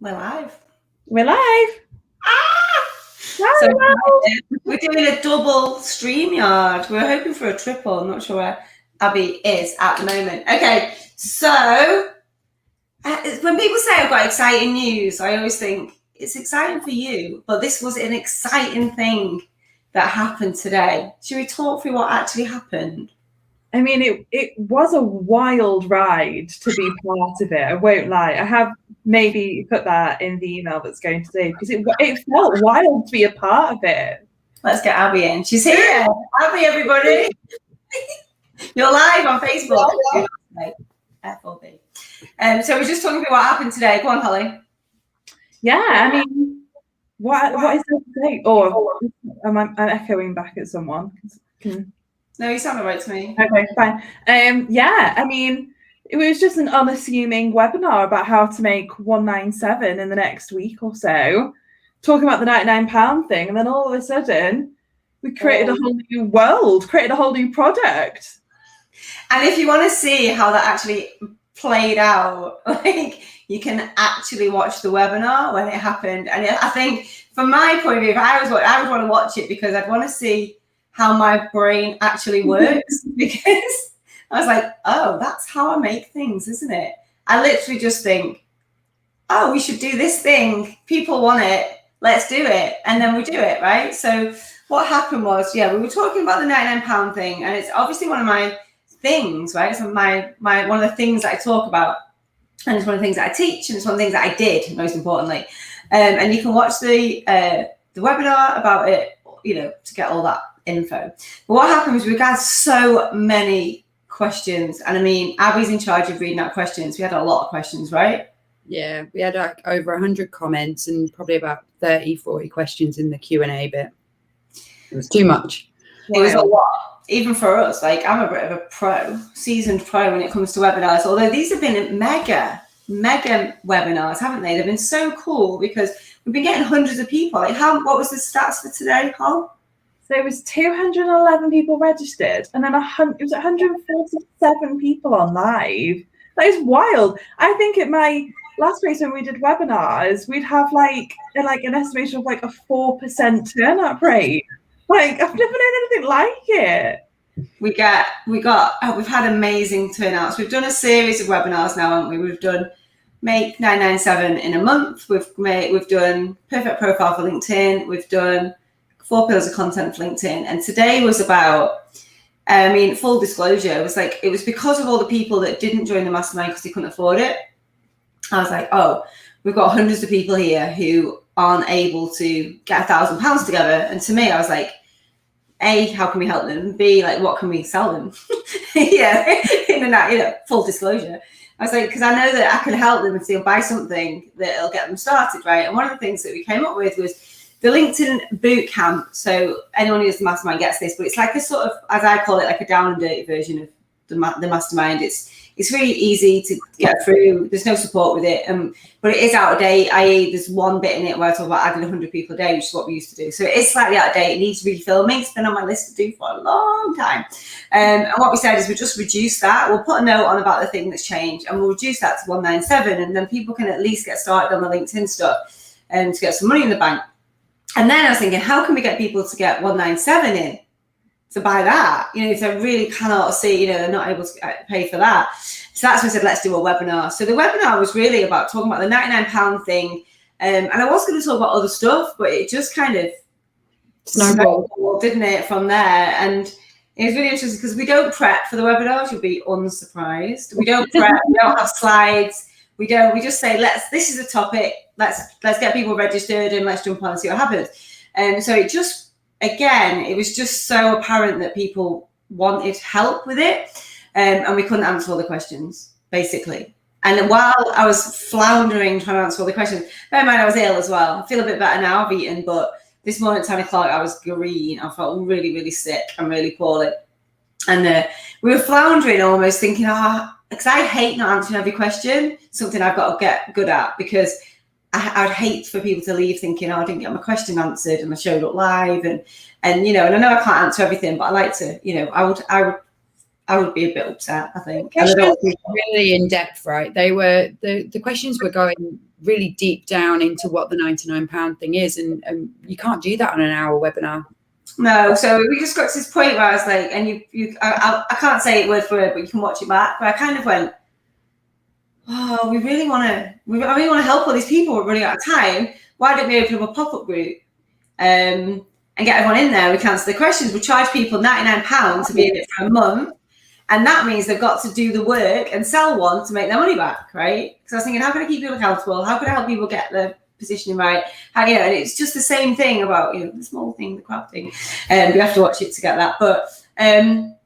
We're live. We're live. So we're doing a double StreamYard. We're hoping for a triple. I'm not sure where Abby is at the moment. Okay, so when people say I've got exciting news, I always think it's exciting for you, but this was an exciting thing that happened today. Should we talk through what actually happened? I mean, it was a wild ride to be part of it. I won't lie. I have maybe put that in the email that's going today because it felt wild to be a part of it. Let's get Abby in. She's here. Abby, everybody. You're live on Facebook. FOB. So we're just talking about what happened today. Go on, Holly. Yeah, I mean, what is there to say? Or I'm echoing back at someone. No, you sound right to me. Okay, fine. Yeah, I mean, it was just an unassuming webinar about how to make 197 in the next week or so, talking about the £99 thing, and then all of a sudden, we created a whole new world, created a whole new product. And if you want to see how that actually played out, like you can actually watch the webinar when it happened. And I think, from my point of view, I would want to watch it because I'd want to see how my brain actually works, because I was like, oh, that's how I make things, isn't it? I literally just think, oh, we should do this thing. People want it. Let's do it. And then we do it, right? So what happened was, we were talking about the £99 thing, and it's obviously one of my things, right? It's my one of the things that I talk about, and it's one of the things that I teach, and it's one of the things that I did, most importantly. And you can watch the webinar about it, to get all that info. But what happened was we got so many questions, and I mean, Abby's in charge of reading out questions. We had a lot of questions, right? Yeah, we had over 100 comments and probably about 30-40 questions in the Q&A bit. It was too much. It was a lot, even for us. Like, I'm a bit of a seasoned pro when it comes to webinars, although these have been mega webinars, haven't they? They've been so cool because we've been getting hundreds of people. Like, what was the stats for today, Hol? So it was 211 people registered, and then it was 147 people on live. That is wild. I think at my last place when we did webinars, we'd have an estimation of a 4% turnout rate. I've never known anything like it. We've had amazing turnouts. We've done a series of webinars now, haven't we? We've done Make 997 in a month. We've done Perfect Profile for LinkedIn. We've done 4 pillars of content for LinkedIn. And today was about, full disclosure, it was because of all the people that didn't join the mastermind because they couldn't afford it. I was like, oh, we've got hundreds of people here who aren't able to get £1,000 together. And to me, I was like, A, how can we help them? B, what can we sell them? Full disclosure. I was like, because I know that I can help them if they'll buy something that'll get them started, right? And one of the things that we came up with was the LinkedIn boot camp. So anyone who does the mastermind gets this, but it's like a sort of, as I call it, like a down and dirty version of the mastermind. It's really easy to get through. There's no support with it, but it is out of date. I.e., there's one bit in it where I talk about adding 100 people a day, which is what we used to do. So it is slightly out of date. It needs refilming. It's been on my list to do for a long time. And what we said is we just reduce that. We'll put a note on about the thing that's changed, and we'll reduce that to 197, and then people can at least get started on the LinkedIn stuff and to get some money in the bank. And then I was thinking, how can we get people to get 197 in to buy that? If they really cannot see, they're not able to pay for that. So that's when I said, let's do a webinar. So the webinar was really about talking about the £99 thing. And I was going to talk about other stuff, but it just kind of snowballed, didn't it, from there? And it was really interesting because we don't prep for the webinars. You'll be unsurprised. We don't prep. We don't have slides. We just say, this is a topic. Let's get people registered and let's jump on and see what happens. So it was just so apparent that people wanted help with it, and we couldn't answer all the questions, basically. And while I was floundering trying to answer all the questions, bear in mind I was ill as well. I feel a bit better now, I've eaten, but this morning at 10 o'clock I was green. I felt really, really sick and really poorly. And we were floundering almost thinking, because I hate not answering every question, something I've got to get good at, because I'd hate for people to leave thinking, I didn't get my question answered and I showed up live, and I know I can't answer everything, but I like to, I would I would be a bit upset, I think. Questions were really in depth, right? They were the questions were going really deep down into what the £99 thing is, and you can't do that on an hour webinar. No, so we just got to this point where I was like, and I can't say it word for word, but you can watch it back. But I kind of went, oh, I really want to help all these people. We're running out of time. Why don't we open up a pop-up group and get everyone in there? We can answer the questions. We charge people £99 to be in it for a month. And that means they've got to do the work and sell one to make their money back, right? Because I was thinking, how can I keep people accountable? How can I help people get their positioning right? How, you know, and it's just the same thing about, you know, the small thing, the crap thing. We have to watch it to get that. But and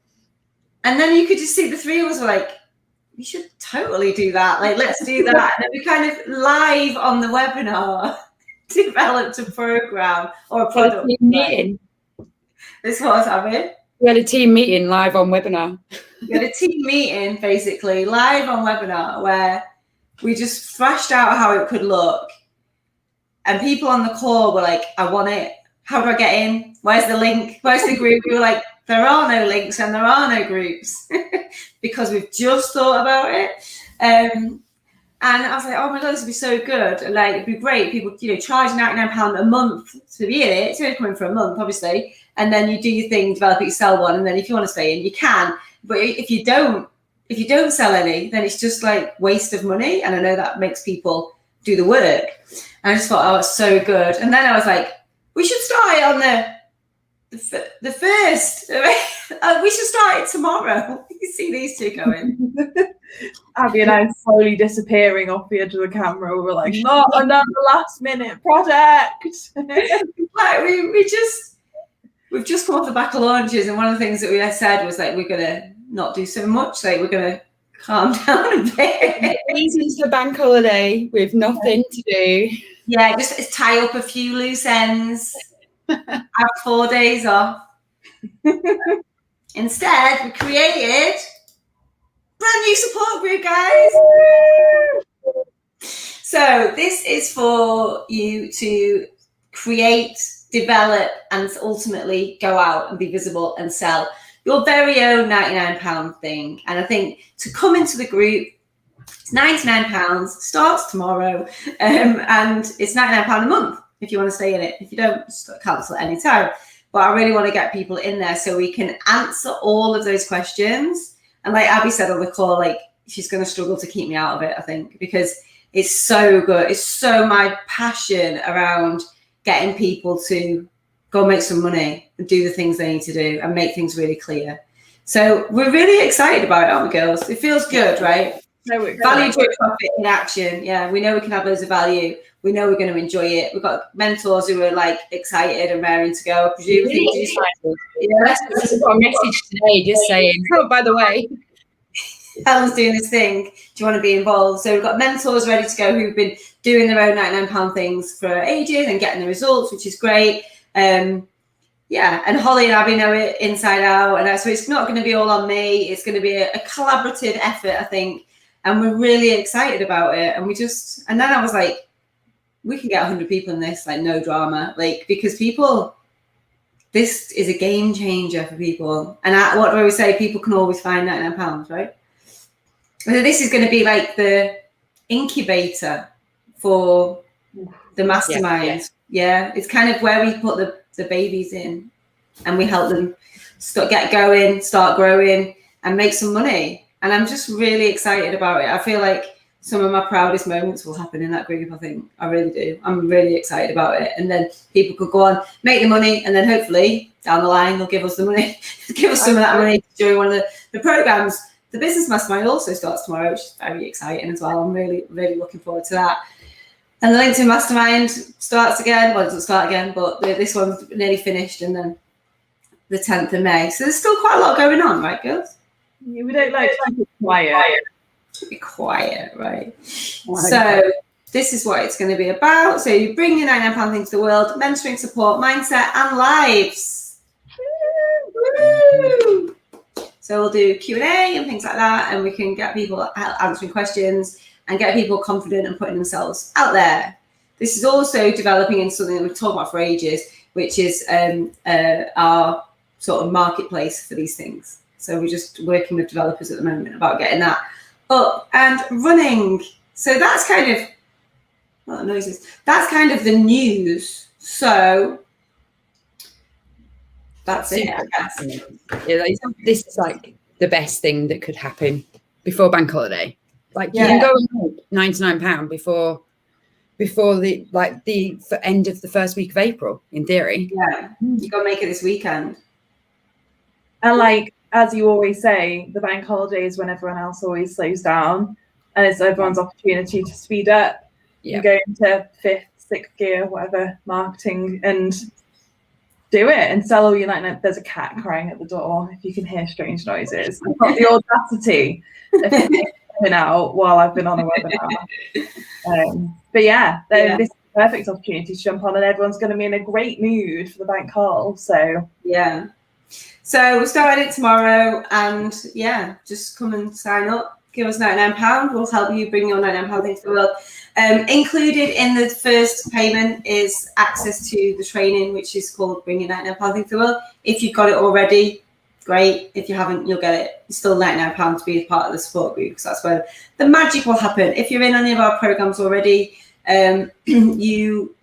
then you could just see the three of us were like, we should totally do that. Like, let's do that. And then we kind of live on the webinar developed a program or a product. Meeting. This was having. We had a team meeting live on webinar. We had a team meeting basically live on webinar where we just thrashed out how it could look. And people on the call were like, I want it. How do I get in? Where's the link? Where's the group? We were like, there are no links and there are no groups because we've just thought about it. And I was like, oh my God, this would be so good. And like, it'd be great. People, you know, charge £99 a month to be in it. It's only coming for a month, obviously. And then you do your thing, develop it, sell one. And then if you want to stay in, you can. But if you don't sell any, then it's just like waste of money. And I know that makes people do the work. And I just thought, oh, it's so good. And then I was like, we should start it on the first. We should start it tomorrow. You see these two going. Abby and I slowly disappearing off the edge of the camera. We're like, not another last minute project. Like we've just come off the back of launches, and one of the things that we said was like, we're gonna not do so much. Like, we're gonna calm down a bit. Ease into the bank holiday with nothing to do. Yeah, just tie up a few loose ends. Have 4 days off. Instead, we created brand new support group, guys. So this is for you to create, develop, and ultimately go out and be visible and sell your very own £99 thing. And I think to come into the group, it's £99, starts tomorrow, and it's £99 a month if you want to stay in it. If you don't, just cancel at any time. But I really want to get people in there so we can answer all of those questions. And like Abby said on the call, like, she's going to struggle to keep me out of it, I think, because it's so good. It's so my passion around getting people to go make some money and do the things they need to do and make things really clear. So we're really excited about it, aren't we, girls? It feels good, right? Value driven profit in action. Yeah, we know we can have loads of value. We know we're going to enjoy it. We've got mentors who are like excited and raring to go. Presumably, yeah, I've got a message today just saying, oh, by the way, Helen's doing this thing. Do you want to be involved? So we've got mentors ready to go who've been doing their own £99 things for ages and getting the results, which is great. Yeah, and Holly and Abby know it inside out. And so it's not going to be all on me. It's going to be a collaborative effort, I think. And we're really excited about it. And then I was like, we can get 100 people in this, like, no drama. Like, because this is a game changer for people. And what do I always say? People can always find £99, right? So this is going to be like the incubator for the mastermind. Yeah. It's kind of where we put the babies in and we help them get going, start growing and make some money. And I'm just really excited about it. I feel like some of my proudest moments will happen in that group, I think. I really do. I'm really excited about it. And then people could go on, make the money, and then hopefully down the line they'll give us the money, give us some of that money during one of the programs. The Business Mastermind also starts tomorrow, which is very exciting as well. I'm really, really looking forward to that. And the LinkedIn Mastermind starts again. Well, it doesn't start again, but this one's nearly finished, and then the 10th of May. So there's still quite a lot going on, right, girls? Yeah, we don't like to keep it quiet. Be quiet, right? So this is what it's going to be about. So you bring your £99 thing to the world: mentoring, support, mindset, and lives. Woo! So we'll do Q&A and things like that, and we can get people answering questions and get people confident and putting themselves out there. This is also developing into something that we've talked about for ages, which is our sort of marketplace for these things. So we're just working with developers at the moment about getting that up and running. So that's kind of, that's kind of the news. So that's it, I guess. Yeah, this is like the best thing that could happen before bank holiday. Like you can go and make £99 before the end of the first week of April, in theory. Yeah, you got to make it this weekend. And like, as you always say, the bank holiday is when everyone else always slows down, and it's everyone's opportunity to speed up and go into 5th, 6th gear, whatever, marketing, and do it and sell all your 99. There's a cat crying at the door. If you can hear strange noises, I've got the audacity of coming out while I've been on a webinar. But this is a perfect opportunity to jump on, and everyone's going to be in a great mood for the bank haul. So yeah. So we'll start it tomorrow, and just come and sign up. Give us £99. We'll help you bring your £99 thing to the world. Included in the first payment is access to the training, which is called Bring Your £99 Thing to the World. If you've got it already, great. If you haven't, you'll get it. It's still £99 to be a part of the support group, because that's where the magic will happen. If you're in any of our programs already, the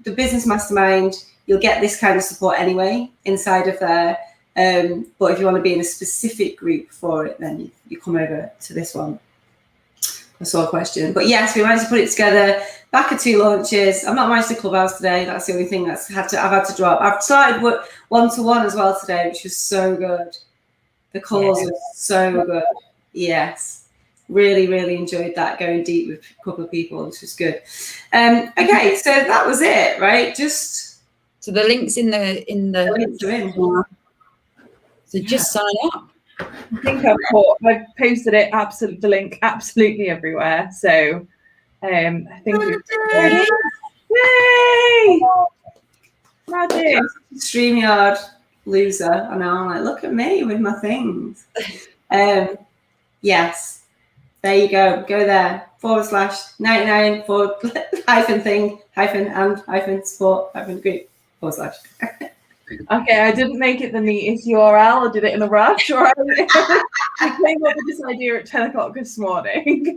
Business Mastermind, you'll get this kind of support anyway inside of there. But if you want to be in a specific group for it, then you come over to this one. I saw a question, but yes, we managed to put it together. Back at 2 launches. I've not managed to Clubhouse today. That's the only thing I've had to drop. I've started one-to-one as well today, which was so good. The calls were so good. Yes, really, really enjoyed that, going deep with a couple of people, which was good. Okay, so that was it, right? So the links in the links are in. So just sign up. I think I've posted it, the link absolutely everywhere. So I think we've yay! Magic. StreamYard loser. I know, I'm like, look at me with my things. Yes. There you go. Go there. /99 /thing-support-group/. Okay, I didn't make it the neatest URL. I did it in a rush. Or I came up with this idea at 10 o'clock this morning.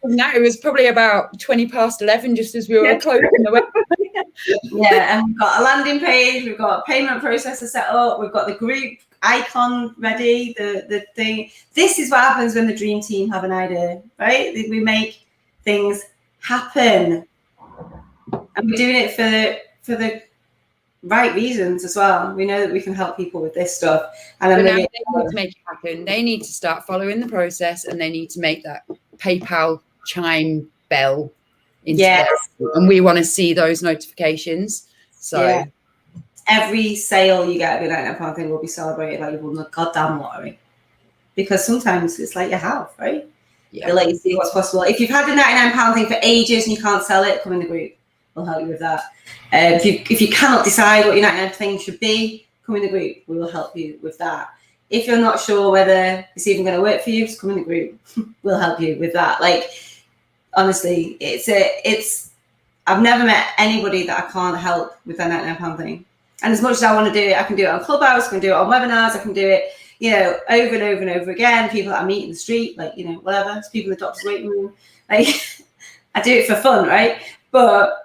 No, it was probably about 11 just as we were closing the website. Yeah, and we've got a landing page, we've got a payment processor set up, we've got the group icon ready, the thing. This is what happens when the dream team have an idea, right? We make things happen. And we're doing it for the right reasons as well. We know that we can help people with this stuff, and they need to make it happen. They need to start following the process, and they need to make that PayPal chime bell into there. And we want to see those notifications. So every sale you get at the £99 thing will be celebrated like you won the goddamn lottery, because sometimes it's like you have, right? They'll let you see what's possible. If you've had the £99 thing for ages and you can't sell it, come in the group. We'll help you with that. If you cannot decide what your 99 thing should be, come in the group. We will help you with that. If you're not sure whether it's even going to work for you, just come in the group. We'll help you with that. Like, honestly, I've never met anybody that I can't help with their £99 thing. And as much as I want to do it, I can do it on Clubhouse, I can do it on webinars, I can do it, over and over and over again. People that I meet in the street, like, whatever. It's people in the doctor's waiting room. Like, I do it for fun, right? But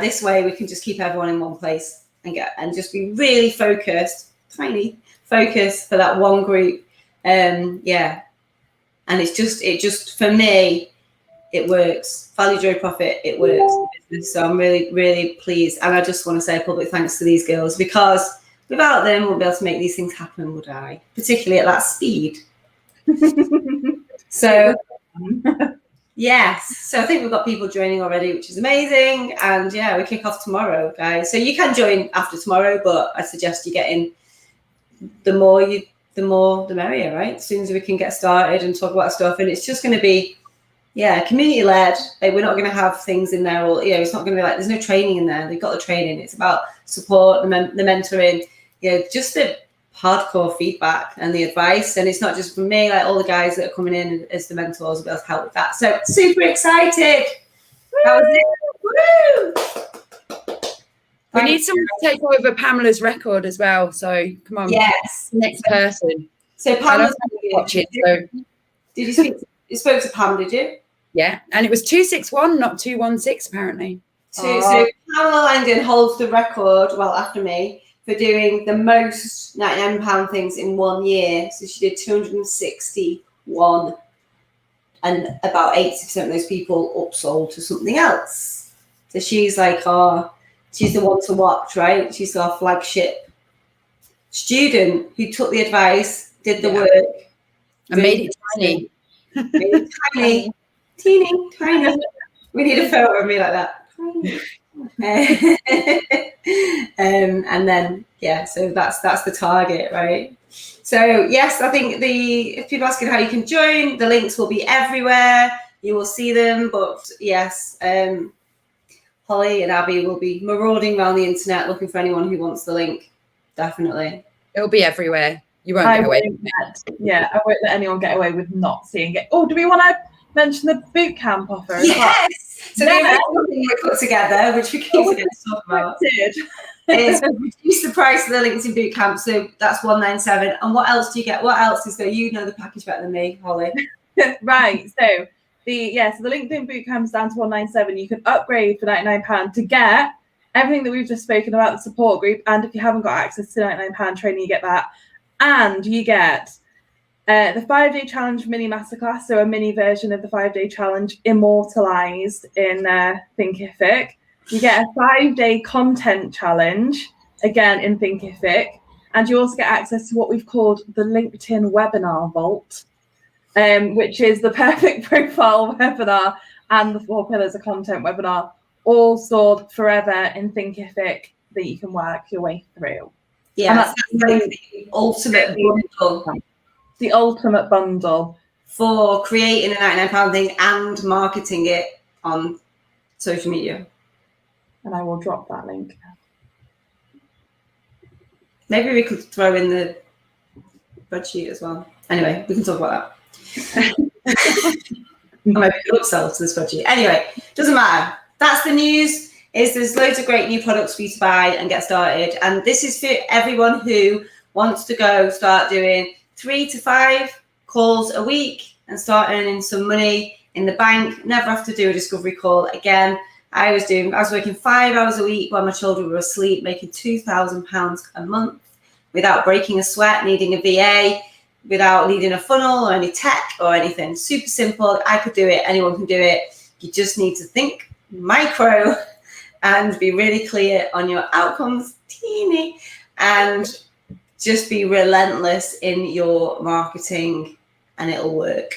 this way we can just keep everyone in one place and just be really focused, tiny focus for that one group. And it just for me, it works. Value, joy, profit, it works. So I'm really, really pleased. And I just want to say a public thanks to these girls, because without them, we wouldn't be able to make these things happen, would I? Particularly at that speed. So yes, so I think we've got people joining already, which is amazing. And we kick off tomorrow, guys. So you can join after tomorrow, but I suggest you get in. The more the merrier, right? As soon as we can get started and talk about stuff, and it's just going to be, community led. Like, we're not going to have things in there, or it's not going to be like there's no training in there. They've got the training. It's about support, the mentoring, just the hardcore feedback and the advice. And it's not just from me, like all the guys that are coming in as the mentors will be able to help with that. So super excited. That was it. Woo! We need someone to take over Pamela's record as well. So come on. Yes. Next person. So I Pam don't was watch it. So Did you speak? You spoke to Pam, did you? yeah, and it was 261, not 216 apparently. So Pamela Langdon holds the record, well, after me, for doing the most £99 things in 1 year. So she did 261, and about 80% of those people upsold to something else. So she's like she's the one to watch, right? She's our flagship student who took the advice, did the work, And made it tiny. Made it tiny, teeny, tiny. We need a photo of me like that. And then so that's the target, right? So yes, I think if people asking how you can join, the links will be everywhere. You will see them, but yes, Holly and Abby will be marauding around the internet looking for anyone who wants the link. Definitely, It'll be everywhere. You won't get away with it. I won't let anyone get away with not seeing it. Oh, do we want to mention the boot camp offer? Yes. So the original thing we put together, which we keep forgetting to talk about, is reduce the price of the LinkedIn Bootcamp. So that's $197. And what else do you get? What else is there? You know the package better than me, Holly. Right. So the LinkedIn Bootcamp is down to $197. You can upgrade for £99 to get everything that we've just spoken about, the support group, and if you haven't got access to £99 training, you get that. And you get the 5-day challenge mini masterclass, so a mini version of the 5-day challenge immortalized in Thinkific. You get a 5-day content challenge, again in Thinkific, and you also get access to what we've called the LinkedIn Webinar Vault, which is the perfect profile webinar and the 4 pillars of content webinar, all stored forever in Thinkific that you can work your way through. Yeah, that's like the ultimate bundle. The ultimate bundle for creating a £99 thing and marketing it on social media. And I will drop that link. Maybe we could throw in the spreadsheet as well. Anyway, we can talk about that. Or maybe we could upsell to the spreadsheet. Anyway, doesn't matter. That's the news. There's loads of great new products for you to buy and get started. And this is for everyone who wants to go start doing 3 to 5 calls a week and start earning some money in the bank. Never have to do a discovery call again. I was working 5 hours a week while my children were asleep, making £2,000 a month without breaking a sweat, needing a VA, without needing a funnel or any tech or anything. Super simple. I could do it. Anyone can do it. You just need to think micro and be really clear on your outcomes, teeny, and just be relentless in your marketing and it'll work.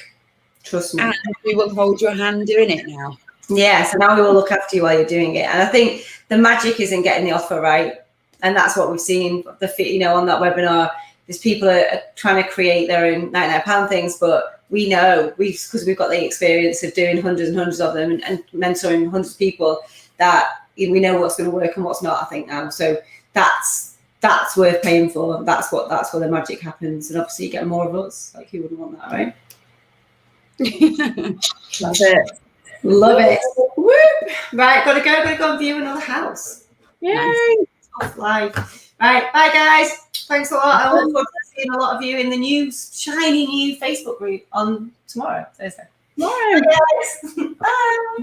Trust me. And we will hold your hand doing it now. Yeah, so now we will look after you while you're doing it. And I think the magic is in getting the offer right. And that's what we've seen, on that webinar. There's people are trying to create their own £99 things, but we know, because we've got the experience of doing hundreds and hundreds of them and mentoring hundreds of people, that we know what's going to work and what's not, I think, now. So that's worth paying for. That's where the magic happens. And obviously you get more of us. Like, who wouldn't want that, right? Love it. Love it. Woo! Right, gotta go and view another house. Yay! Nice. Off live. Right, bye guys. Thanks a lot. I look forward to seeing a lot of you in the new, shiny new Facebook group on tomorrow, Thursday. Bye. Bye guys. Bye.